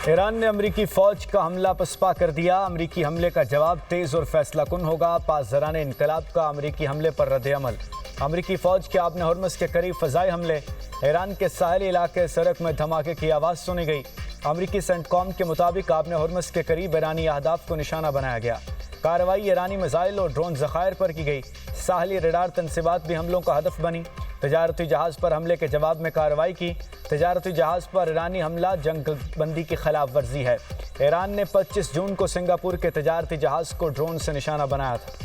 ایران نے امریکی فوج کا حملہ پسپا کر دیا۔ امریکی حملے کا جواب تیز اور فیصلہ کن ہوگا۔ پاسداران انقلاب کا امریکی حملے پر رد عمل۔ امریکی فوج کے آبن ہرمز کے قریب فضائی حملے۔ ایران کے ساحلی علاقے سرک میں دھماکے کی آواز سنی گئی۔ امریکی سینٹ کام کے مطابق آبن ہرمز کے قریب ایرانی اہداف کو نشانہ بنایا گیا۔ کارروائی ایرانی میزائل اور ڈرون ذخائر پر کی گئی۔ ساحلی ریڈار تنصیبات بھی حملوں کا ہدف بنی۔ تجارتی جہاز پر حملے کے جواب میں کارروائی کی۔ تجارتی جہاز پر ایرانی حملہ جنگ بندی کی خلاف ورزی ہے۔ ایران نے 25 جون کو سنگاپور کے تجارتی جہاز کو ڈرون سے نشانہ بنایا تھا۔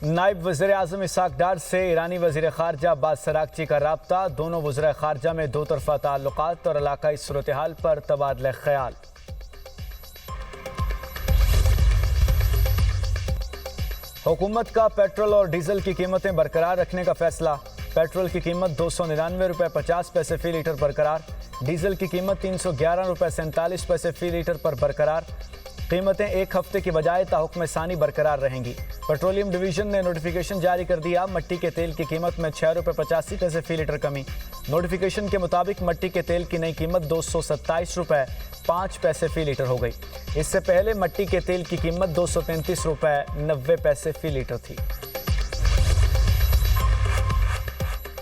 نائب وزیر اعظم اسحاق ڈار سے ایرانی وزیر خارجہ عباس اراغچی کا رابطہ۔ دونوں وزراء خارجہ میں دو طرفہ تعلقات اور علاقائی صورتحال پر تبادلہ خیال۔ حکومت کا پیٹرول اور ڈیزل کی قیمتیں برقرار رکھنے کا فیصلہ۔ پیٹرول کی قیمت 299 روپے 50 پیسے فی لیٹر برقرار۔ ڈیزل کی قیمت 311 روپے 47 پیسے فی لیٹر پر برقرار۔ قیمتیں ایک ہفتے کی بجائے تاحکم ثانی برقرار رہیں گی۔ پیٹرولیم ڈویژن نے نوٹیفیکیشن جاری کر دیا۔ مٹی کے تیل کی قیمت میں 6 روپے 85 پیسے فی لیٹر کمی۔ نوٹیفیکیشن کے مطابق مٹی کے تیل کی نئی قیمت 227 روپے 5 پیسے فی لیٹر ہو گئی۔ اس سے پہلے مٹی کے تیل کی قیمت 233 روپے 90 پیسے فی لیٹر تھی۔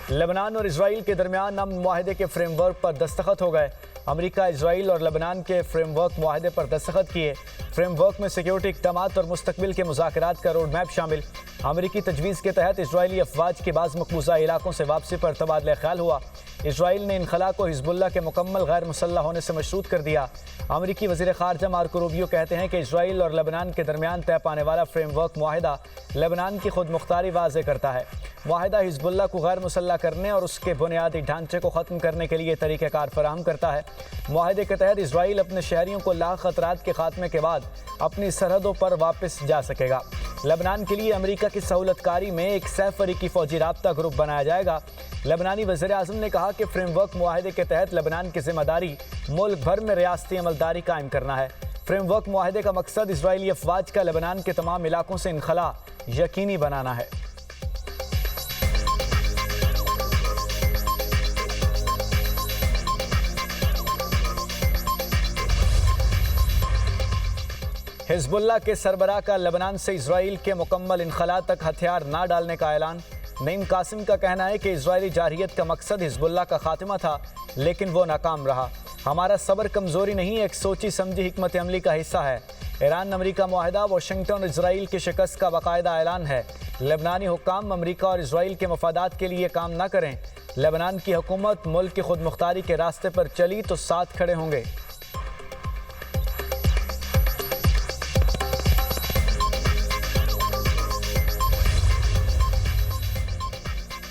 لبنان اور اسرائیل کے درمیان امن معاہدے کے فریم ورک پر دستخط ہو گئے۔ امریکہ، اسرائیل اور لبنان کے فریم ورک معاہدے پر دستخط کیے۔ فریم ورک میں سیکیورٹی اقدامات اور مستقبل کے مذاکرات کا روڈ میپ شامل۔ امریکی تجویز کے تحت اسرائیلی افواج کی بعض مقبوضہ علاقوں سے واپسی پر تبادلہ خیال ہوا۔ اسرائیل نے انخلا کو حزب اللہ کے مکمل غیر مسلح ہونے سے مشروط کر دیا۔ امریکی وزیر خارجہ مارکو روبیو کہتے ہیں کہ اسرائیل اور لبنان کے درمیان طے پانے والا فریم ورک معاہدہ لبنان کی خود مختاری واضح کرتا ہے۔ معاہدہ حزب اللہ کو غیر مسلح کرنے اور اس کے بنیادی ڈھانچے کو ختم کرنے کے لیے طریقہ کار فراہم کرتا ہے۔ معاہدے کے تحت اسرائیل اپنے شہریوں کو لاحق خطرات کے خاتمے کے بعد اپنی سرحدوں پر واپس جا سکے گا۔ لبنان کے لیے امریکہ کی سہولت کاری میں ایک 100 فریقی فوجی رابطہ گروپ بنایا جائے گا۔ لبنانی وزیر اعظم نے کہا کہ فریم ورک معاہدے کے تحت لبنان کی ذمہ داری ملک بھر میں ریاستی عملداری قائم کرنا ہے۔ فریم ورک معاہدے کا مقصد اسرائیلی افواج کا لبنان کے تمام علاقوں سے انخلا یقینی بنانا ہے۔ حزب اللہ کے سربراہ کا لبنان سے اسرائیل کے مکمل انخلا تک ہتھیار نہ ڈالنے کا اعلان۔ نعیم قاسم کا کہنا ہے کہ اسرائیلی جارحیت کا مقصد حزب اللہ کا خاتمہ تھا، لیکن وہ ناکام رہا۔ ہمارا صبر کمزوری نہیں، ایک سوچی سمجھی حکمت عملی کا حصہ ہے۔ ایران امریکہ معاہدہ واشنگٹن اور اسرائیل کی شکست کا باقاعدہ اعلان ہے۔ لبنانی حکام امریکہ اور اسرائیل کے مفادات کے لیے کام نہ کریں۔ لبنان کی حکومت ملک کی خود مختاری کے راستے پر چلی تو ساتھ کھڑے ہوں گے۔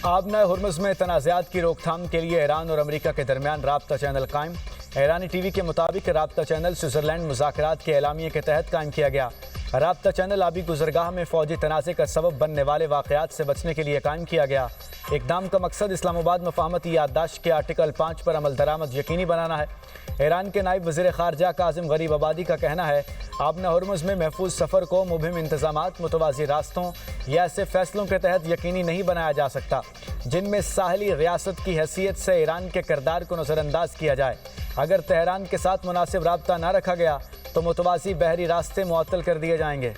آبنہ ہرمز میں تنازعات کی روک تھام کے لیے ایران اور امریکہ کے درمیان رابطہ چینل قائم۔ ایرانی ٹی وی کے مطابق رابطہ چینل سوئٹزرلینڈ مذاکرات کے اعلامیے کے تحت قائم کیا گیا۔ رابطہ چینل آبی گزرگاہ میں فوجی تنازع کا سبب بننے والے واقعات سے بچنے کے لیے قائم کیا گیا۔ اقدام کا مقصد اسلام آباد مفاہمتی یادداشت کے آرٹیکل 5 پر عمل درآمد یقینی بنانا ہے۔ ایران کے نائب وزیر خارجہ کاظم غریب آبادی کا کہنا ہے، آبنہ ہرمز میں محفوظ سفر کو مبہم انتظامات، متوازی راستوں یا ایسے فیصلوں کے تحت یقینی نہیں بنایا جا سکتا جن میں ساحلی ریاست کی حیثیت سے ایران کے کردار کو نظر انداز کیا جائے۔ اگر تہران کے ساتھ مناسب رابطہ نہ رکھا گیا تو متوازی بحری راستے معطل کر دیے جائیں گے۔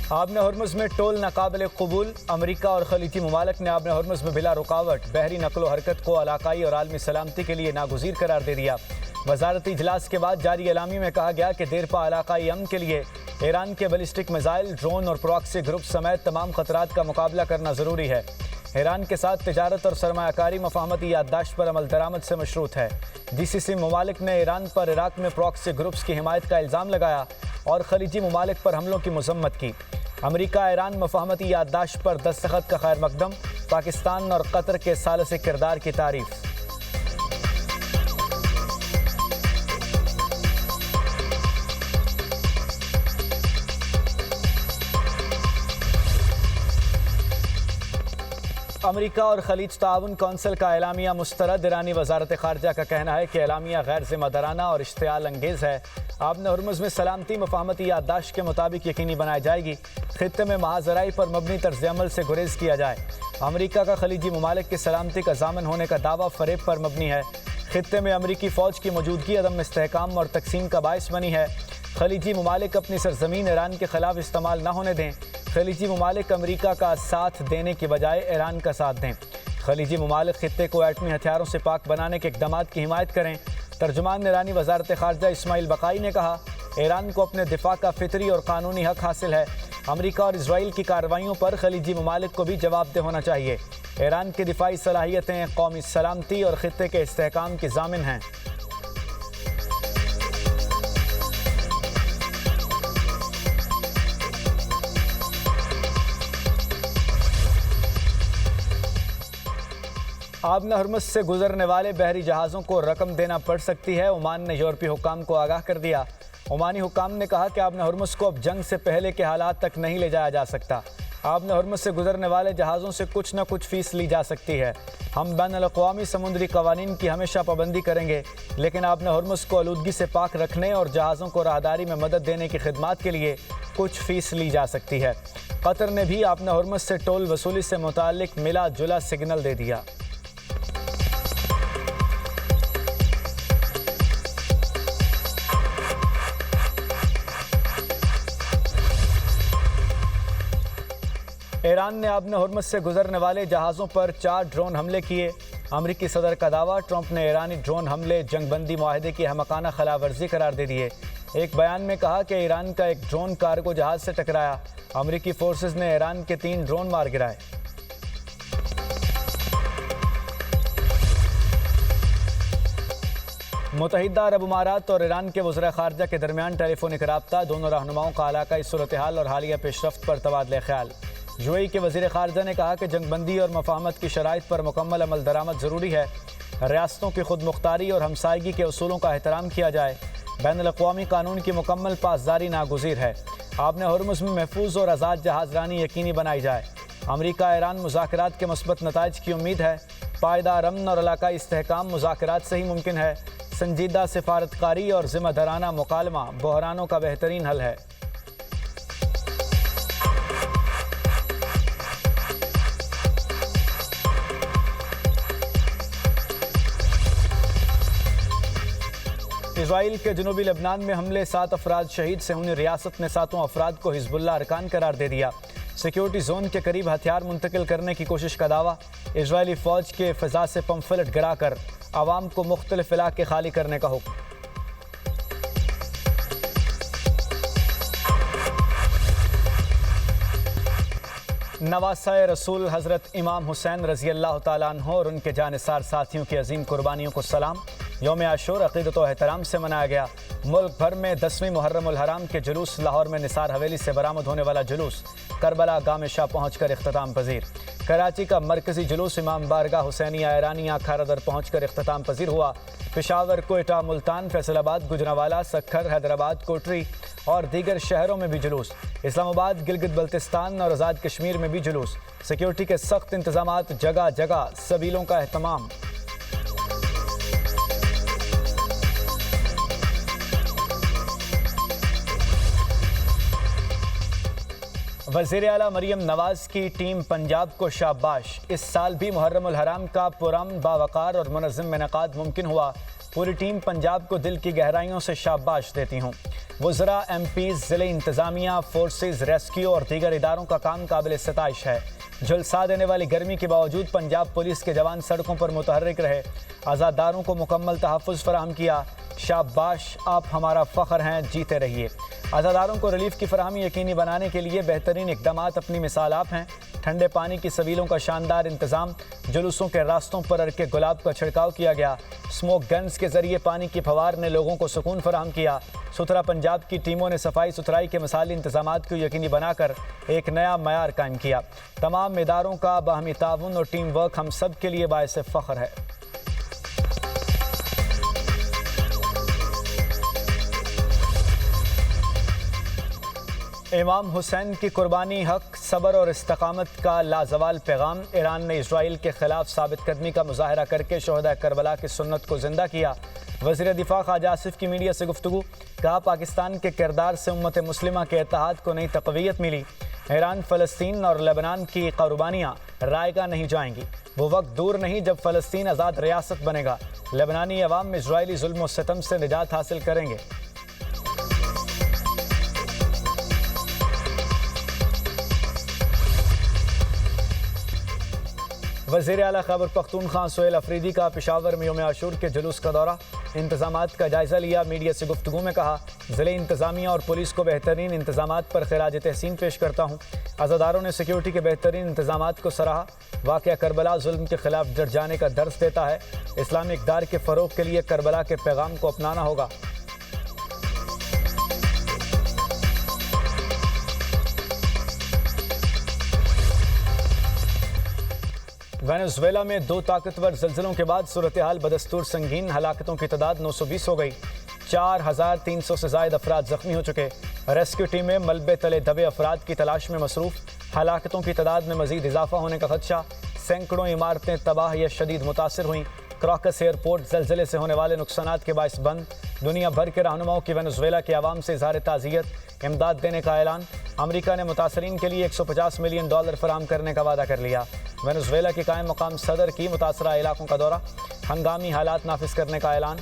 آبنہ ہرمز میں ٹول ناقابل قبول۔ امریکہ اور خلیجی ممالک نے آبنہ ہرمز میں بلا رکاوٹ بحری نقل و حرکت کو علاقائی اور عالمی سلامتی کے لیے ناگزیر قرار دے دیا۔ وزارتی اجلاس کے بعد جاری اعلامیے میں کہا گیا کہ دیرپا علاقائی امن کے لیے ایران کے بیلسٹک میزائل، ڈرون اور پراکسی گروپ سمیت تمام خطرات کا مقابلہ کرنا ضروری ہے۔ ایران کے ساتھ تجارت اور سرمایہ کاری مفاہمتی یادداشت پر عمل درآمد سے مشروط ہے۔ جی سی سی ممالک نے ایران پر عراق میں پراکسی گروپس کی حمایت کا الزام لگایا اور خلیجی ممالک پر حملوں کی مذمت کی۔ امریکہ ایران مفاہمتی یادداشت پر دستخط کا خیر مقدم۔ پاکستان اور قطر کے ثالث کردار کی تعریف۔ امریکہ اور خلیج تعاون کونسل کا اعلامیہ مسترد۔ ایرانی وزارت خارجہ کا کہنا ہے کہ اعلامیہ غیر ذمہ دارانہ اور اشتعال انگیز ہے۔ آبن ہرمز میں سلامتی مفاہمتی یادداشت کے مطابق یقینی بنائی جائے گی۔ خطے میں محاذ زراعی پر مبنی طرز عمل سے گریز کیا جائے۔ امریکہ کا خلیجی ممالک کی سلامتی کا ضامن ہونے کا دعویٰ فریب پر مبنی ہے۔ خطے میں امریکی فوج کی موجودگی عدم استحکام اور تقسیم کا باعث بنی ہے۔ خلیجی ممالک اپنی سرزمین ایران کے خلاف استعمال نہ ہونے دیں۔ خلیجی ممالک امریکہ کا ساتھ دینے کی بجائے ایران کا ساتھ دیں۔ خلیجی ممالک خطے کو ایٹمی ہتھیاروں سے پاک بنانے کے اقدامات کی حمایت کریں۔ ترجمان ایرانی وزارت خارجہ اسماعیل بقائی نے کہا، ایران کو اپنے دفاع کا فطری اور قانونی حق حاصل ہے۔ امریکہ اور اسرائیل کی کارروائیوں پر خلیجی ممالک کو بھی جواب دہ ہونا چاہیے۔ ایران کی دفاعی صلاحیتیں قومی سلامتی اور خطے کے استحکام کی ضامن ہیں۔ آبن ہرمز سے گزرنے والے بحری جہازوں کو رقم دینا پڑ سکتی ہے۔ عمان نے یورپی حکام کو آگاہ کر دیا۔ عمانی حکام نے کہا کہ آبن ہرمز کو اب جنگ سے پہلے کے حالات تک نہیں لے جایا جا سکتا۔ آبن ہرمز سے گزرنے والے جہازوں سے کچھ نہ کچھ فیس لی جا سکتی ہے۔ ہم بین الاقوامی سمندری قوانین کی ہمیشہ پابندی کریں گے، لیکن آبن ہرمز کو آلودگی سے پاک رکھنے اور جہازوں کو راہداری میں مدد دینے کی خدمات کے لیے کچھ فیس لی جا سکتی ہے۔ قطر نے بھی آبن ہرمز سے ٹول وصولی سے متعلق ملا جلا سگنل دے دیا۔ ایران نے آبن ہرمز سے گزرنے والے جہازوں پر 4 ڈرون حملے کیے۔ امریکی صدر کا دعویٰ، ٹرمپ نے ایرانی ڈرون حملے جنگ بندی معاہدے کی احمقانہ خلاف ورزی قرار دے دیے۔ ایک بیان میں کہا کہ ایران کا ایک ڈرون کارگو جہاز سے ٹکرایا۔ امریکی فورسز نے ایران کے 3 ڈرون مار گرائے۔ متحدہ عرب امارات اور ایران کے وزراء خارجہ کے درمیان ٹیلی فونک رابطہ، دونوں رہنماؤں کا علاقائی صورتحال اور حالیہ پیش رفت پر تبادلہ خیال۔ یو اے ای کے وزیر خارجہ نے کہا کہ جنگ بندی اور مفاہمت کی شرائط پر مکمل عمل درآمد ضروری ہے۔ ریاستوں کی خود مختاری اور ہمسائیگی کے اصولوں کا احترام کیا جائے۔ بین الاقوامی قانون کی مکمل پاسداری ناگزیر ہے۔ آبن ہرمز میں محفوظ اور آزاد جہاز رانی یقینی بنائی جائے۔ امریکہ ایران مذاکرات کے مثبت نتائج کی امید ہے۔ پائیدار امن اور علاقائی استحکام مذاکرات سے ہی ممکن ہے۔ سنجیدہ سفارتکاری اور ذمہ دارانہ مکالمہ بحرانوں کا بہترین حل ہے۔ اسرائیل کے جنوبی لبنان میں حملے، 7 افراد شہید، صہیونی ریاست نے 7 افراد کو حزب اللہ ارکان قرار دے دیا۔ سیکیورٹی زون کے قریب ہتھیار منتقل کرنے کی کوشش کا دعویٰ۔ اسرائیلی فوج کے فضا سے پمفلٹ گرا کر عوام کو مختلف علاقے خالی کرنے کا حکم۔ نواسہ رسول حضرت امام حسین رضی اللہ تعالیٰ عنہ اور ان کے جانثار ساتھیوں کی عظیم قربانیوں کو سلام۔ یوم عاشور عقیدت و احترام سے منایا گیا۔ ملک بھر میں 10ویں محرم الحرام کے جلوس، لاہور میں نثار حویلی سے برآمد ہونے والا جلوس کربلا گام شاہ پہنچ کر اختتام پذیر۔ کراچی کا مرکزی جلوس امام بارگاہ حسینیہ ایرانیہ کھارا در پہنچ کر اختتام پذیر ہوا۔ پشاور، کوئٹہ، ملتان، فیصل آباد، گجرانوالہ، سکھر، حیدرآباد، کوٹری اور دیگر شہروں میں بھی جلوس۔ اسلام آباد، گلگت بلتستان اور آزاد کشمیر میں بھی جلوس۔ سیکیورٹی کے سخت انتظامات، جگہ جگہ سبیلوں کا اہتمام۔ وزیر اعلیٰ مریم نواز کی ٹیم پنجاب کو شاباش۔ اس سال بھی محرم الحرام کا پرامن، باوقار اور منظم انعقاد ممکن ہوا۔ پوری ٹیم پنجاب کو دل کی گہرائیوں سے شاباش دیتی ہوں۔ وزراء، ایم پیز، ضلعی انتظامیہ، فورسز، ریسکیو اور دیگر اداروں کا کام قابل ستائش ہے۔ جھلسا دینے والی گرمی کے باوجود پنجاب پولیس کے جوان سڑکوں پر متحرک رہے، آزاداروں کو مکمل تحفظ فراہم کیا۔ شاباش، آپ ہمارا فخر ہیں، جیتے رہیے۔ عزاداروں کو ریلیف کی فراہمی یقینی بنانے کے لیے بہترین اقدامات اپنی مثال آپ ہیں۔ ٹھنڈے پانی کی سبیلوں کا شاندار انتظام، جلوسوں کے راستوں پر عرق گلاب کا چھڑکاؤ کیا گیا۔ اسموک گنز کے ذریعے پانی کی پھوار نے لوگوں کو سکون فراہم کیا۔ ستھرا پنجاب کی ٹیموں نے صفائی ستھرائی کے مثالی انتظامات کو یقینی بنا کر ایک نیا معیار قائم کیا۔ تمام اداروں کا باہمی تعاون اور ٹیم ورک ہم سب کے لیے باعث فخر ہے۔ امام حسین کی قربانی حق صبر اور استقامت کا لازوال پیغام۔ ایران نے اسرائیل کے خلاف ثابت قدمی کا مظاہرہ کر کے شہداء کربلا کی سنت کو زندہ کیا۔ وزیر دفاع خواجہ آصف کی میڈیا سے گفتگو، کہا پاکستان کے کردار سے امت مسلمہ کے اتحاد کو نئی تقویت ملی۔ ایران، فلسطین اور لبنان کی قربانیاں رائیگاں نہیں جائیں گی۔ وہ وقت دور نہیں جب فلسطین آزاد ریاست بنے گا۔ لبنانی عوام اسرائیلی ظلم و ستم سے نجات حاصل کریں گے۔ وزیر اعلیٰ خیبر پختونخوا سہیل افریدی کا پشاور میں یوم عاشور کے جلوس کا دورہ، انتظامات کا جائزہ لیا۔ میڈیا سے گفتگو میں کہا، ضلعی انتظامیہ اور پولیس کو بہترین انتظامات پر خراج تحسین پیش کرتا ہوں۔ عزاداروں نے سیکیورٹی کے بہترین انتظامات کو سراہا۔ واقعہ کربلا ظلم کے خلاف ڈٹ جانے کا درس دیتا ہے۔ اسلامی اقدار کے فروغ کے لیے کربلا کے پیغام کو اپنانا ہوگا۔ وینزویلا میں 2 طاقتور زلزلوں کے بعد صورتحال بدستور سنگین، ہلاکتوں کی تعداد 920 ہو گئی۔ 4300 سے زائد افراد زخمی ہو چکے۔ ریسکیو ٹیمیں ملبے تلے دبے افراد کی تلاش میں مصروف۔ ہلاکتوں کی تعداد میں مزید اضافہ ہونے کا خدشہ۔ سینکڑوں عمارتیں تباہ یا شدید متاثر ہوئیں۔ کراکس ایئرپورٹ زلزلے سے ہونے والے نقصانات کے باعث بند۔ دنیا بھر کے رہنماؤں کی وینزویلا کے عوام سے اظہار تعزیت، امداد دینے کا اعلان۔ امریکہ نے متاثرین کے لیے $150 ملین فراہم کرنے کا وعدہ کر لیا۔ وینزویلا کے قائم مقام صدر کی متاثرہ علاقوں کا دورہ، ہنگامی حالات نافذ کرنے کا اعلان۔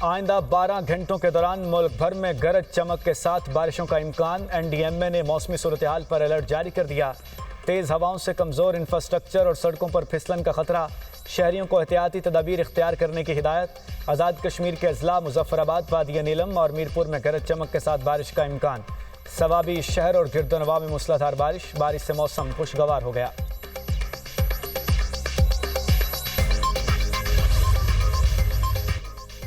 آئندہ 12 گھنٹوں کے دوران ملک بھر میں گرج چمک کے ساتھ بارشوں کا امکان۔ NDMA نے موسمی صورتحال پر الرٹ جاری کر دیا۔ تیز ہواؤں سے کمزور انفراسٹرکچر اور سڑکوں پر پھسلن کا خطرہ، شہریوں کو احتیاطی تدابیر اختیار کرنے کی ہدایت۔ آزاد کشمیر کے اضلاع مظفر آباد، وادی نیلم اور میرپور میں گرج چمک کے ساتھ بارش کا امکان۔ سوابی شہر اور گرد و نواح میں موسلادھار بارش سے موسم خوشگوار ہو گیا۔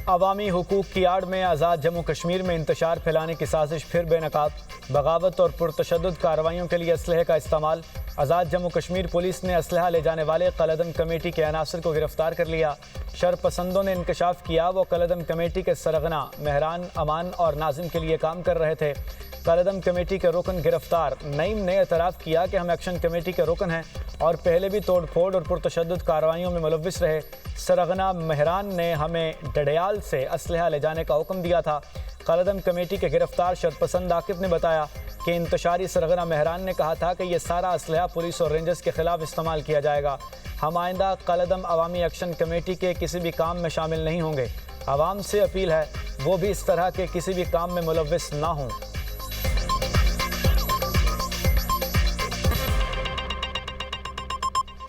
عوامی حقوق کی آڑ میں آزاد جموں کشمیر میں انتشار پھیلانے کی سازش پھر بے نقاب۔ بغاوت اور پرتشدد کارروائیوں کے لیے اسلحے کا استعمال۔ آزاد جموں کشمیر پولیس نے اسلحہ لے جانے والے قلعدم کمیٹی کے عناصر کو گرفتار کر لیا۔ شر پسندوں نے انکشاف کیا وہ قلعدم کمیٹی کے سرغنہ مہران، امان اور ناظم کے لیے کام کر رہے تھے۔ قلعدم کمیٹی کے رکن گرفتار نعیم نے اعتراف کیا کہ ہم ایکشن کمیٹی کے رکن ہیں اور پہلے بھی توڑ پھوڑ اور پرتشدد کارروائیوں میں ملوث رہے۔ سرغنہ مہران نے ہمیں ڈڈیال سے اسلحہ لے جانے کا حکم دیا تھا۔ قلعدم کمیٹی کے گرفتار شرپسند عاقب نے بتایا کہ انتشاری سرغنہ مہران نے کہا تھا کہ یہ سارا اسلحہ پولیس اور رینجرز کے خلاف استعمال کیا جائے گا۔ ہم آئندہ قلعدم عوامی ایکشن کمیٹی کے کسی بھی کام میں شامل نہیں ہوں گے۔ عوام سے اپیل ہے وہ بھی اس طرح کے کسی بھی کام میں ملوث نہ ہوں۔